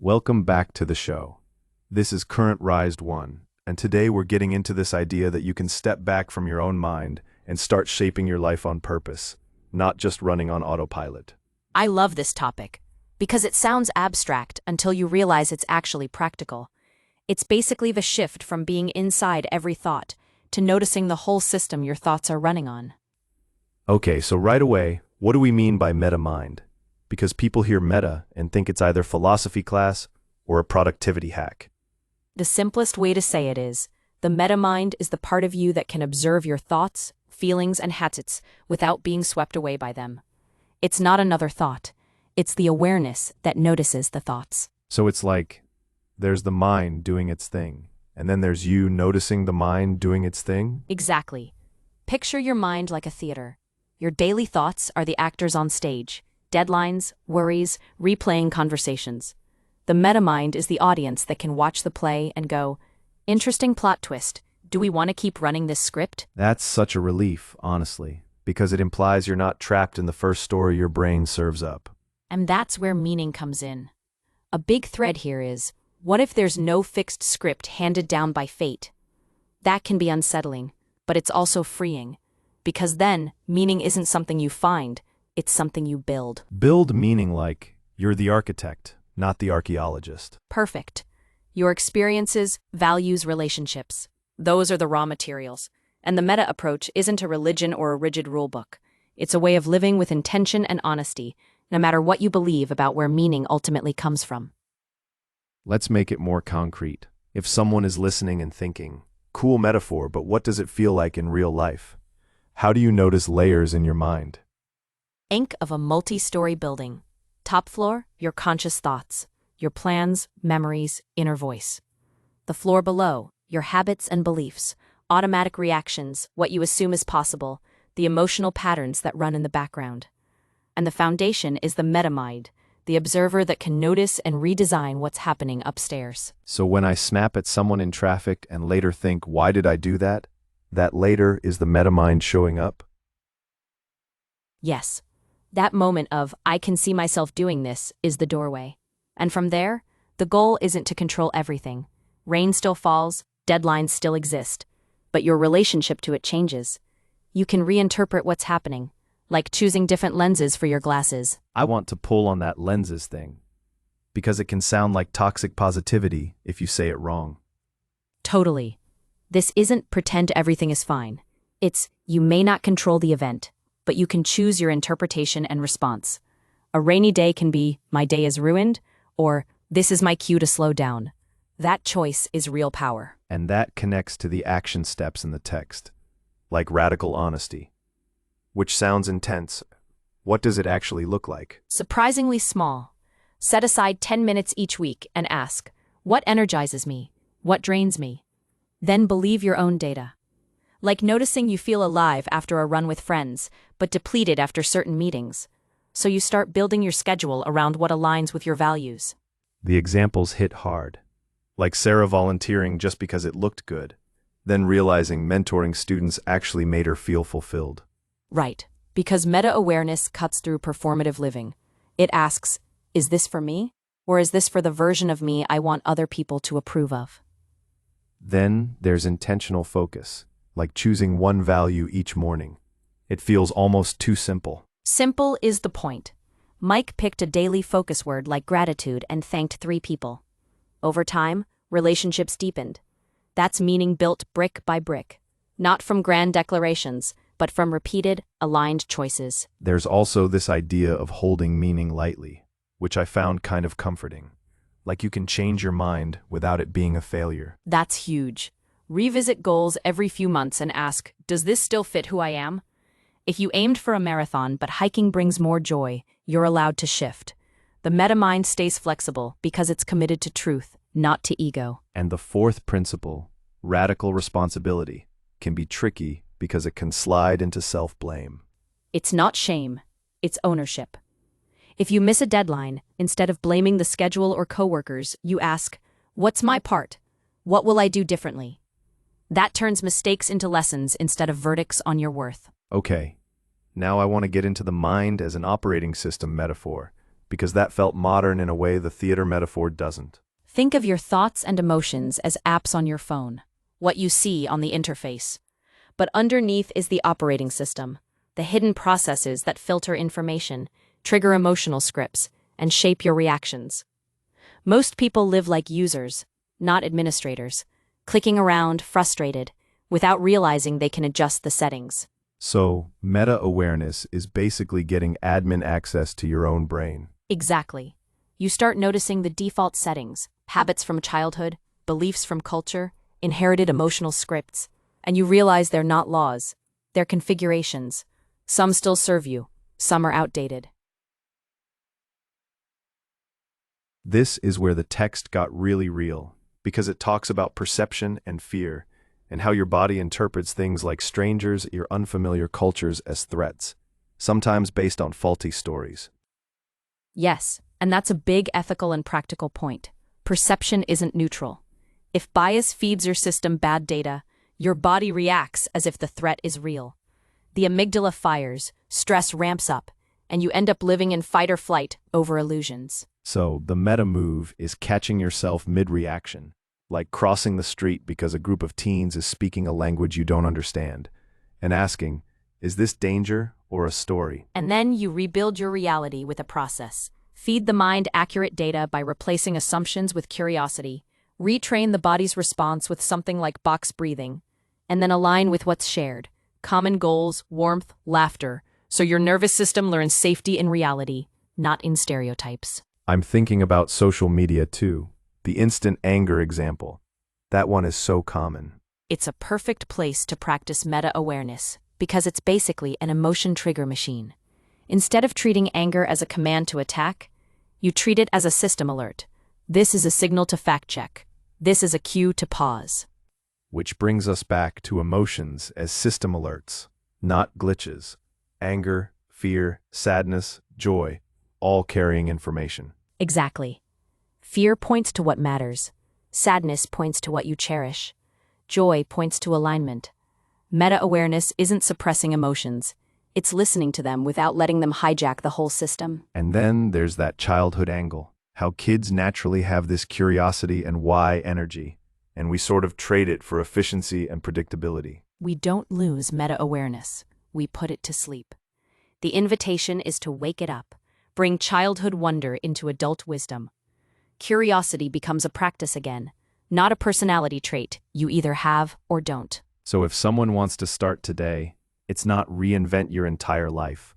Welcome back to the show. This is Current Rised One, and today we're getting into this idea that you can step back from your own mind and start shaping your life on purpose, not just running on autopilot. I love this topic because it sounds abstract until you realize it's actually practical. It's basically the shift from being inside every thought to noticing the whole system your thoughts are running on. Okay, so right away, what do we mean by meta mind? Because people hear meta and think it's either philosophy class or a productivity hack. The simplest way to say it is, the metamind is the part of you that can observe your thoughts, feelings, and habits without being swept away by them. It's not another thought. It's the awareness that notices the thoughts. So it's like, there's the mind doing its thing, and then there's you noticing the mind doing its thing? Exactly. Picture your mind like a theater. Your daily thoughts are the actors on stage, deadlines, worries, replaying conversations. The metamind is the audience that can watch the play and go, interesting plot twist. Do we want to keep running this script? That's such a relief, honestly, because it implies you're not trapped in the first story your brain serves up. And that's where meaning comes in. A big thread here is, what if there's no fixed script handed down by fate? That can be unsettling, but it's also freeing. Because then, meaning isn't something you find, it's something you build. Build meaning like you're the architect, not the archaeologist. Perfect. Your experiences, values, relationships. Those are the raw materials. And the meta approach isn't a religion or a rigid rulebook. It's a way of living with intention and honesty, no matter what you believe about where meaning ultimately comes from. Let's make it more concrete. If someone is listening and thinking, cool metaphor, but what does it feel like in real life? How do you notice layers in your mind? Think of a multi-story building. Top floor, your conscious thoughts, your plans, memories, inner voice. The floor below, your habits and beliefs, automatic reactions, what you assume is possible, the emotional patterns that run in the background. And the foundation is the metamind, the observer that can notice and redesign what's happening upstairs. So when I snap at someone in traffic and later think, why did I do that? That later is the metamind showing up? Yes. That moment of, I can see myself doing this, is the doorway. And from there, the goal isn't to control everything. Rain still falls, deadlines still exist, but your relationship to it changes. You can reinterpret what's happening, like choosing different lenses for your glasses. I want to pull on that lenses thing, because it can sound like toxic positivity if you say it wrong. Totally. This isn't pretend everything is fine. It's, you may not control the event, but you can choose your interpretation and response. A rainy day can be, my day is ruined, or this is my cue to slow down. That choice is real power. And that connects to the action steps in the text, like radical honesty, which sounds intense. What does it actually look like? Surprisingly small. Set aside 10 minutes each week and ask, what energizes me? What drains me? Then believe your own data. Like noticing you feel alive after a run with friends, but depleted after certain meetings. So you start building your schedule around what aligns with your values. The examples hit hard. Like Sarah volunteering just because it looked good, then realizing mentoring students actually made her feel fulfilled. Right, because meta-awareness cuts through performative living. It asks, is this for me? Or is this for the version of me I want other people to approve of? Then there's intentional focus, like choosing one value each morning. It feels almost too simple. Simple is the point. Mike picked a daily focus word like gratitude and thanked 3 people. Over time, relationships deepened. That's meaning built brick by brick, not from grand declarations, but from repeated, aligned choices. There's also this idea of holding meaning lightly, which I found kind of comforting. Like you can change your mind without it being a failure. That's huge. Revisit goals every few months and ask, does this still fit who I am? If you aimed for a marathon but hiking brings more joy, you're allowed to shift. The metamind stays flexible because it's committed to truth, not to ego. And the fourth principle, radical responsibility, can be tricky because it can slide into self-blame. It's not shame, it's ownership. If you miss a deadline, instead of blaming the schedule or coworkers, you ask, what's my part? What will I do differently? That turns mistakes into lessons instead of verdicts on your worth. Okay, now I want to get into the mind as an operating system metaphor, because that felt modern in a way the theater metaphor doesn't. Think of your thoughts and emotions as apps on your phone, what you see on the interface. But underneath is the operating system, the hidden processes that filter information, trigger emotional scripts, and shape your reactions. Most people live like users, not administrators, clicking around, frustrated, without realizing they can adjust the settings. So, meta-awareness is basically getting admin access to your own brain. Exactly. You start noticing the default settings, habits from childhood, beliefs from culture, inherited emotional scripts, and you realize they're not laws, they're configurations. Some still serve you, some are outdated. This is where the text got really real, because it talks about perception and fear, and how your body interprets things like strangers or unfamiliar cultures as threats, sometimes based on faulty stories. Yes, and that's a big ethical and practical point. Perception isn't neutral. If bias feeds your system bad data, your body reacts as if the threat is real. The amygdala fires, stress ramps up, and you end up living in fight or flight over illusions. So, the meta move is catching yourself mid-reaction, like crossing the street because a group of teens is speaking a language you don't understand, and asking, is this danger or a story? And then you rebuild your reality with a process. Feed the mind accurate data by replacing assumptions with curiosity, retrain the body's response with something like box breathing, and then align with what's shared, common goals, warmth, laughter, so your nervous system learns safety in reality, not in stereotypes. I'm thinking about social media too. The instant anger example. That one is so common. It's a perfect place to practice meta-awareness because it's basically an emotion trigger machine. Instead of treating anger as a command to attack, you treat it as a system alert. This is a signal to fact check. This is a cue to pause. Which brings us back to emotions as system alerts, not glitches. Anger, fear, sadness, joy, all carrying information. Exactly. Fear points to what matters. Sadness points to what you cherish. Joy points to alignment. Meta-awareness isn't suppressing emotions. It's listening to them without letting them hijack the whole system. And then there's that childhood angle, how kids naturally have this curiosity and why energy, and we sort of trade it for efficiency and predictability. We don't lose meta-awareness. We put it to sleep. The invitation is to wake it up, bring childhood wonder into adult wisdom. Curiosity becomes a practice again, not a personality trait you either have or don't. So if someone wants to start today, it's not reinvent your entire life.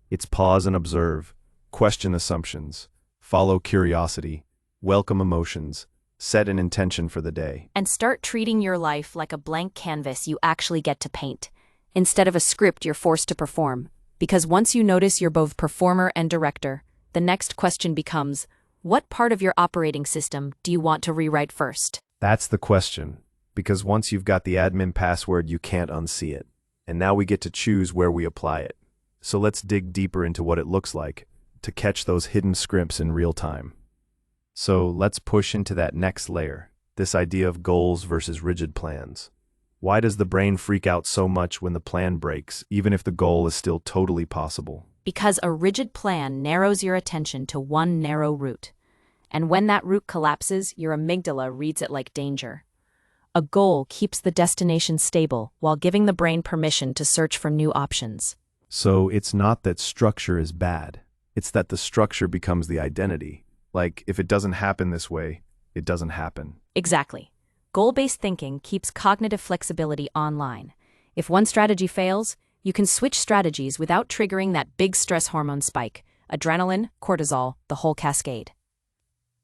It's pause and observe, question assumptions, follow curiosity, welcome emotions, set an intention for the day. And start treating your life like a blank canvas you actually get to paint, instead of a script you're forced to perform. Because once you notice you're both performer and director, the next question becomes, what part of your operating system do you want to rewrite first? That's the question, because once you've got the admin password, you can't unsee it. And now we get to choose where we apply it. So let's dig deeper into what it looks like to catch those hidden scripts in real time. So let's push into that next layer, this idea of goals versus rigid plans. Why does the brain freak out so much when the plan breaks, even if the goal is still totally possible? Because a rigid plan narrows your attention to one narrow route. And when that route collapses, your amygdala reads it like danger. A goal keeps the destination stable while giving the brain permission to search for new options. So it's not that structure is bad. It's that the structure becomes the identity. Like, if it doesn't happen this way, it doesn't happen. Exactly. Goal-based thinking keeps cognitive flexibility online. If one strategy fails, you can switch strategies without triggering that big stress hormone spike, adrenaline, cortisol, the whole cascade.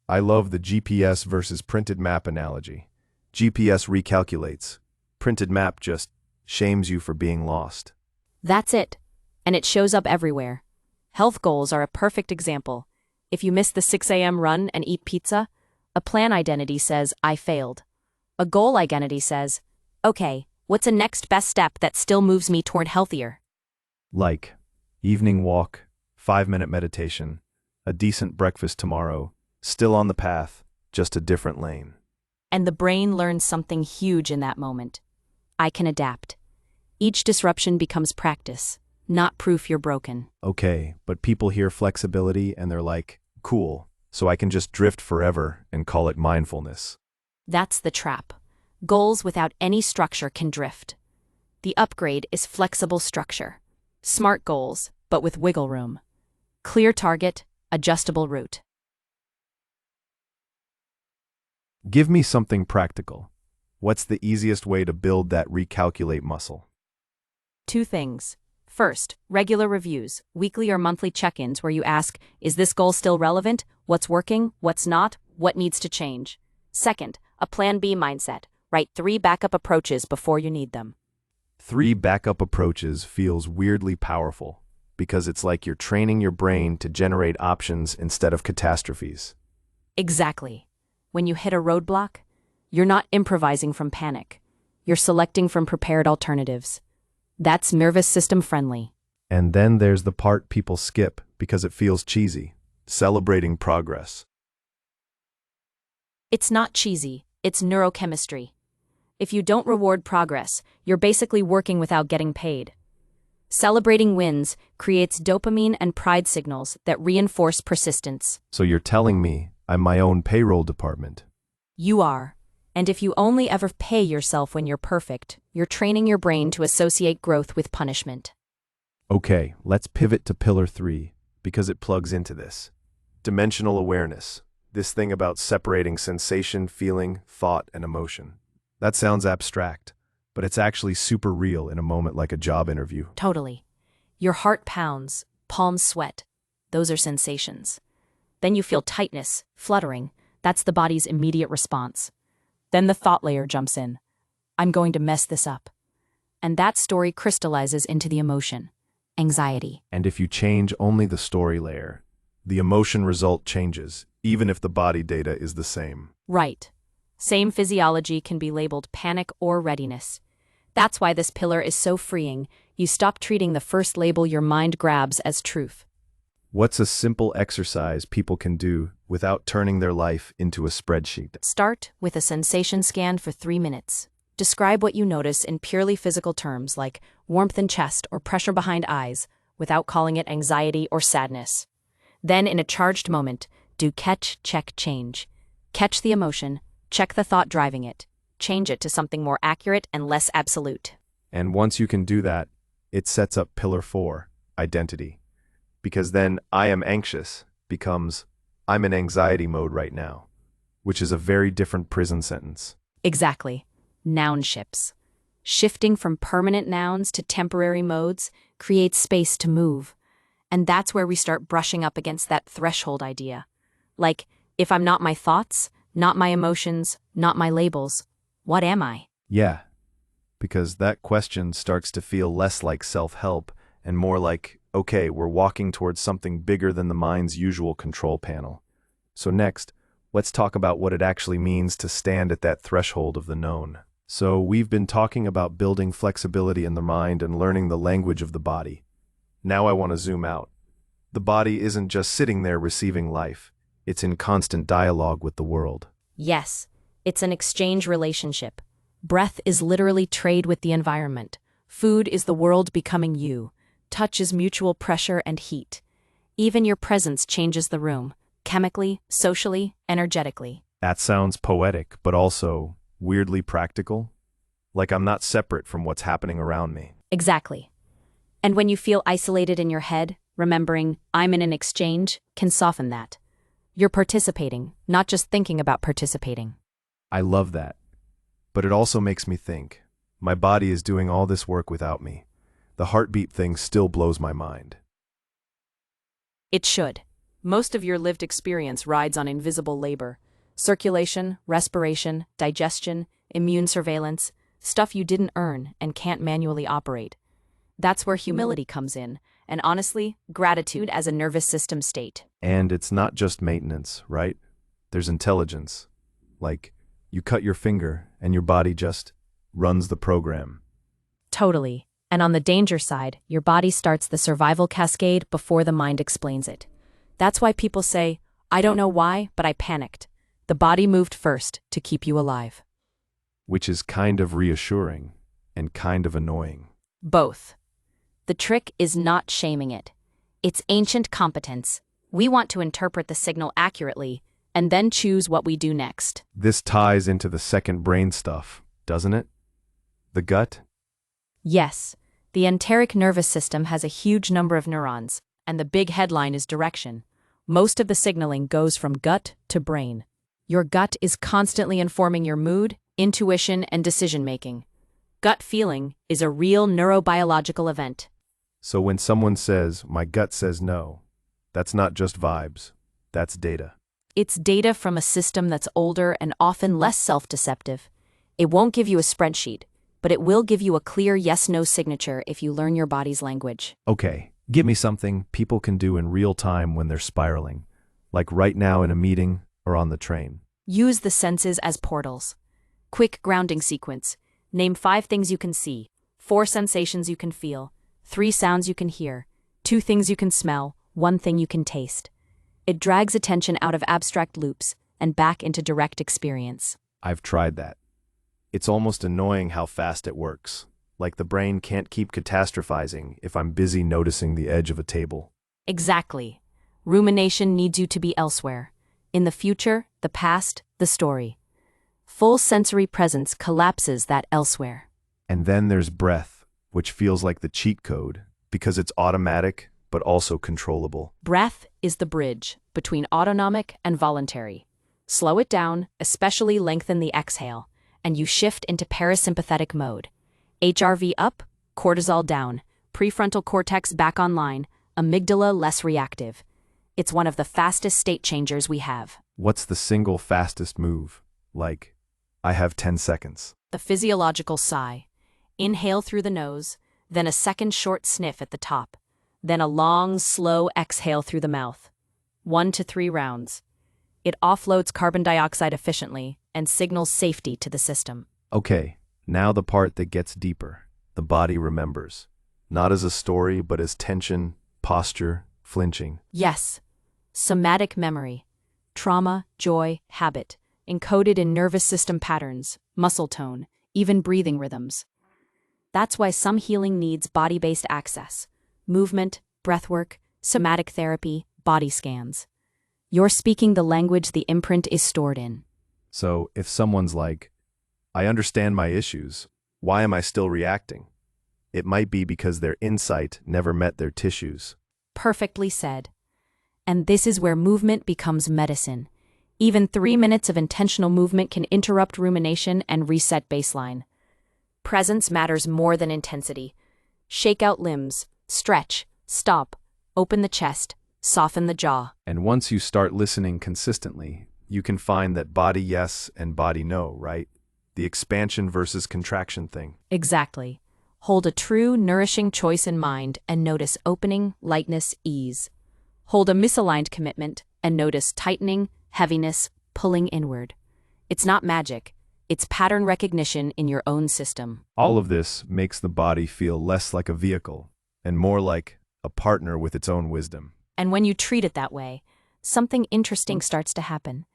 I love the GPS versus printed map analogy. GPS recalculates. Printed map just shames you for being lost. That's it. And it shows up everywhere. Health goals are a perfect example. If you miss the 6 a.m. run and eat pizza, a plan identity says, I failed. A goal identity says, okay, what's a next best step that still moves me toward healthier? Like, evening walk, 5-minute meditation, a decent breakfast tomorrow, still on the path, just a different lane. And the brain learns something huge in that moment. I can adapt. Each disruption becomes practice, not proof you're broken. Okay, but people hear flexibility and they're like, cool, so I can just drift forever and call it mindfulness. That's the trap. Goals without any structure can drift. The upgrade is flexible structure. Smart goals, but with wiggle room. Clear target, adjustable route. Give me something practical. What's the easiest way to build that recalculate muscle? 2 things. First, regular reviews, weekly or monthly check-ins where you ask, is this goal still relevant? What's working? What's not? What needs to change? Second, a plan B mindset. Write 3 backup approaches before you need them. 3 backup approaches feels weirdly powerful because it's like you're training your brain to generate options instead of catastrophes. Exactly. When you hit a roadblock, you're not improvising from panic. You're selecting from prepared alternatives. That's nervous system friendly. And then there's the part people skip because it feels cheesy, celebrating progress. It's not cheesy, it's neurochemistry. If you don't reward progress, you're basically working without getting paid. Celebrating wins creates dopamine and pride signals that reinforce persistence. So you're telling me I'm my own payroll department? You are. And if you only ever pay yourself when you're perfect, you're training your brain to associate growth with punishment. Okay, let's pivot to pillar 3 because it plugs into this. Dimensional awareness. This thing about separating sensation, feeling, thought, and emotion. That sounds abstract, but it's actually super real in a moment like a job interview. Totally. Your heart pounds, palms sweat. Those are sensations. Then you feel tightness, fluttering. That's the body's immediate response. Then the thought layer jumps in. I'm going to mess this up. And that story crystallizes into the emotion, anxiety. And if you change only the story layer, the emotion result changes, even if the body data is the same. Right. Same physiology can be labeled panic or readiness. That's why this pillar is so freeing. You stop treating the first label your mind grabs as truth. What's a simple exercise people can do without turning their life into a spreadsheet? Start with a sensation scan for 3 minutes. Describe what you notice in purely physical terms like warmth in chest or pressure behind eyes without calling it anxiety or sadness. Then, in a charged moment, do catch, check, change. Catch the emotion, check the thought driving it, change it to something more accurate and less absolute. And once you can do that, it sets up pillar 4, identity. Because then I am anxious becomes I'm in anxiety mode right now, which is a very different prison sentence. Exactly. Noun shifts. Shifting from permanent nouns to temporary modes creates space to move. And that's where we start brushing up against that threshold idea. Like, if I'm not my thoughts, not my emotions, not my labels, what am I? Yeah, because that question starts to feel less like self-help and more like, okay, we're walking towards something bigger than the mind's usual control panel. So next, let's talk about what it actually means to stand at that threshold of the known. So we've been talking about building flexibility in the mind and learning the language of the body. Now I want to zoom out. The body isn't just sitting there receiving life. It's in constant dialogue with the world. Yes, it's an exchange relationship. Breath is literally trade with the environment. Food is the world becoming you. Touch is mutual pressure and heat. Even your presence changes the room, chemically, socially, energetically. That sounds poetic, but also weirdly practical. Like I'm not separate from what's happening around me. Exactly. And when you feel isolated in your head, remembering I'm in an exchange can soften that. You're participating, not just thinking about participating. I love that. But it also makes me think, my body is doing all this work without me. The heartbeat thing still blows my mind. It should. Most of your lived experience rides on invisible labor. Circulation, respiration, digestion, immune surveillance, stuff you didn't earn and can't manually operate. That's where humility comes in, and honestly, gratitude as a nervous system state. And it's not just maintenance, right? There's intelligence. Like, you cut your finger and your body just runs the program. Totally. And on the danger side, your body starts the survival cascade before the mind explains it. That's why people say, I don't know why, but I panicked. The body moved first to keep you alive. Which is kind of reassuring and kind of annoying. Both. The trick is not shaming it. It's ancient competence. We want to interpret the signal accurately and then choose what we do next. This ties into the second brain stuff, doesn't it? The gut? Yes, the enteric nervous system has a huge number of neurons, and the big headline is direction. Most of the signaling goes from gut to brain. Your gut is constantly informing your mood, intuition, and decision-making. Gut feeling is a real neurobiological event. So when someone says, "My gut says no," that's not just vibes, that's data. It's data from a system that's older and often less self-deceptive. It won't give you a spreadsheet, but it will give you a clear yes-no signature if you learn your body's language. Okay, give me something people can do in real time when they're spiraling, like right now in a meeting or on the train. Use the senses as portals. Quick grounding sequence. Name 5 things you can see, 4 sensations you can feel, 3 sounds you can hear, 2 things you can smell, 1 thing you can taste. It drags attention out of abstract loops and back into direct experience. I've tried that. It's almost annoying how fast it works. Like the brain can't keep catastrophizing if I'm busy noticing the edge of a table. Exactly. Rumination needs you to be elsewhere. In the future, the past, the story. Full sensory presence collapses that elsewhere. And then there's breath, which feels like the cheat code, because it's automatic, but also controllable. Breath is the bridge between autonomic and voluntary. Slow it down, especially lengthen the exhale, and you shift into parasympathetic mode. HRV up, cortisol down, prefrontal cortex back online, amygdala less reactive. It's one of the fastest state changers we have. What's the single fastest move? Like, I have 10 seconds. The physiological sigh. Inhale through the nose, then a second short sniff at the top. Then a long, slow exhale through the mouth. 1 to 3 rounds. It offloads carbon dioxide efficiently and signals safety to the system. Okay, now the part that gets deeper. The body remembers. Not as a story, but as tension, posture, flinching. Yes. Somatic memory. Trauma, joy, habit. Encoded in nervous system patterns, muscle tone, even breathing rhythms. That's why some healing needs body-based access. Movement, breathwork, somatic therapy, body scans. You're speaking the language the imprint is stored in. So if someone's like, "I understand my issues, why am I still reacting?" It might be because their insight never met their tissues. Perfectly said. And this is where movement becomes medicine. Even 3 minutes of intentional movement can interrupt rumination and reset baseline. Presence matters more than intensity. Shake out limbs, stretch, stop, open the chest, soften the jaw. And once you start listening consistently, you can find that body yes and body no, right? The expansion versus contraction thing. Exactly. Hold a true, nourishing choice in mind and notice opening, lightness, ease. Hold a misaligned commitment and notice tightening, heaviness, pulling inward. It's not magic. It's pattern recognition in your own system. All of this makes the body feel less like a vehicle and more like a partner with its own wisdom. And when you treat it that way, something interesting starts to happen.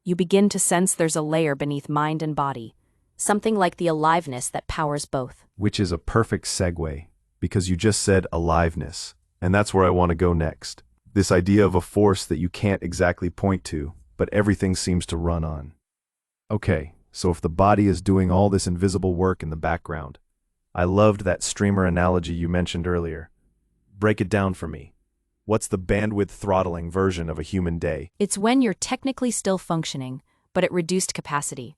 You begin to sense there's a layer beneath mind and body, something like the aliveness that powers both. Which is a perfect segue, because you just said aliveness, and that's where I want to go next. This idea of a force that you can't exactly point to, but everything seems to run on. Okay, so if the body is doing all this invisible work in the background, I loved that streamer analogy you mentioned earlier. Break it down for me. What's the bandwidth throttling version of a human day? It's when you're technically still functioning, but at reduced capacity.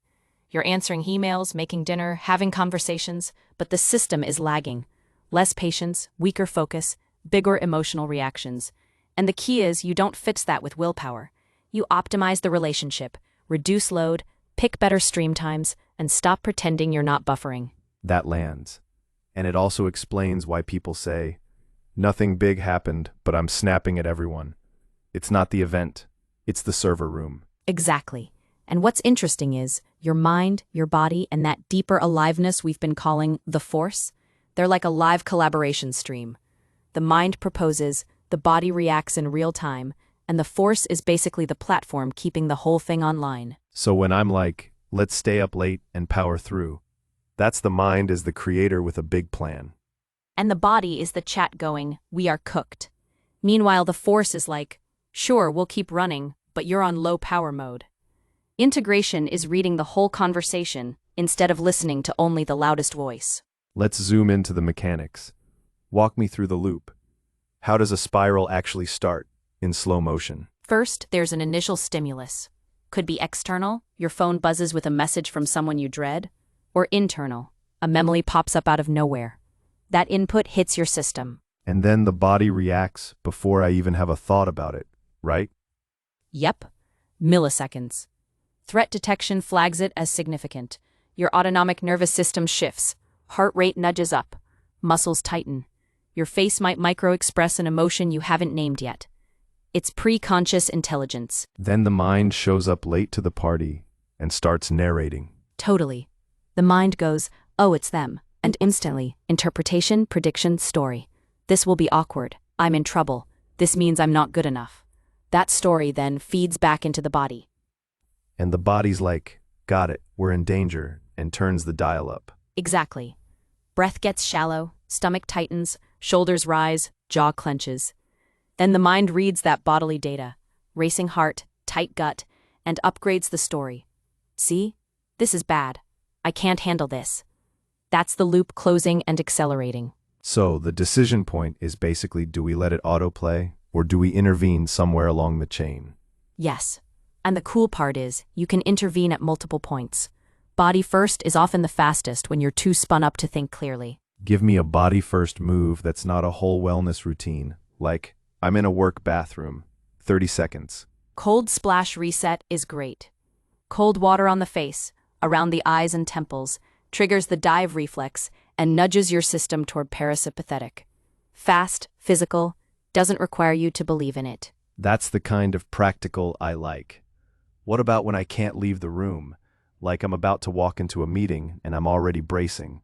You're answering emails, making dinner, having conversations, but the system is lagging. Less patience, weaker focus, bigger emotional reactions. And the key is you don't fix that with willpower. You optimize the relationship, reduce load, pick better stream times, and stop pretending you're not buffering. That lands. And it also explains why people say, "Nothing big happened, but I'm snapping at everyone." It's not the event, it's the server room. Exactly. And what's interesting is, your mind, your body, and that deeper aliveness we've been calling the force, they're like a live collaboration stream. The mind proposes, the body reacts in real time, and the force is basically the platform keeping the whole thing online. So when I'm like, "Let's stay up late and power through," that's the mind as the creator with a big plan. And the body is the chat going, "We are cooked." Meanwhile, the force is like, "Sure, we'll keep running, but you're on low power mode." Integration is reading the whole conversation instead of listening to only the loudest voice. Let's zoom into the mechanics. Walk me through the loop. How does a spiral actually start in slow motion? First, there's an initial stimulus. Could be external, your phone buzzes with a message from someone you dread, or internal, a memory pops up out of nowhere. That input hits your system. And then the body reacts before I even have a thought about it, right? Yep, milliseconds. Threat detection flags it as significant. Your autonomic nervous system shifts, heart rate nudges up, muscles tighten. Your face might micro-express an emotion you haven't named yet. It's pre-conscious intelligence. Then the mind shows up late to the party and starts narrating. Totally. The mind goes, "Oh, it's them," and instantly, interpretation, prediction, story. This will be awkward. I'm in trouble. This means I'm not good enough. That story then feeds back into the body. And the body's like, got it, we're in danger, and turns the dial up. Exactly. Breath gets shallow, stomach tightens, shoulders rise, jaw clenches. Then the mind reads that bodily data, racing heart, tight gut, and upgrades the story. See? This is bad. I can't handle this. That's the loop closing and accelerating. So the decision point is basically, do we let it autoplay, or do we intervene somewhere along the chain? Yes. And the cool part is, you can intervene at multiple points. Body first is often the fastest when you're too spun up to think clearly. Give me a body-first move that's not a whole wellness routine, like, I'm in a work bathroom, 30 seconds. Cold splash reset is great. Cold water on the face, around the eyes and temples, triggers the dive reflex and nudges your system toward parasympathetic. Fast, physical, doesn't require you to believe in it. That's the kind of practical I like. What about when I can't leave the room? Like I'm about to walk into a meeting and I'm already bracing.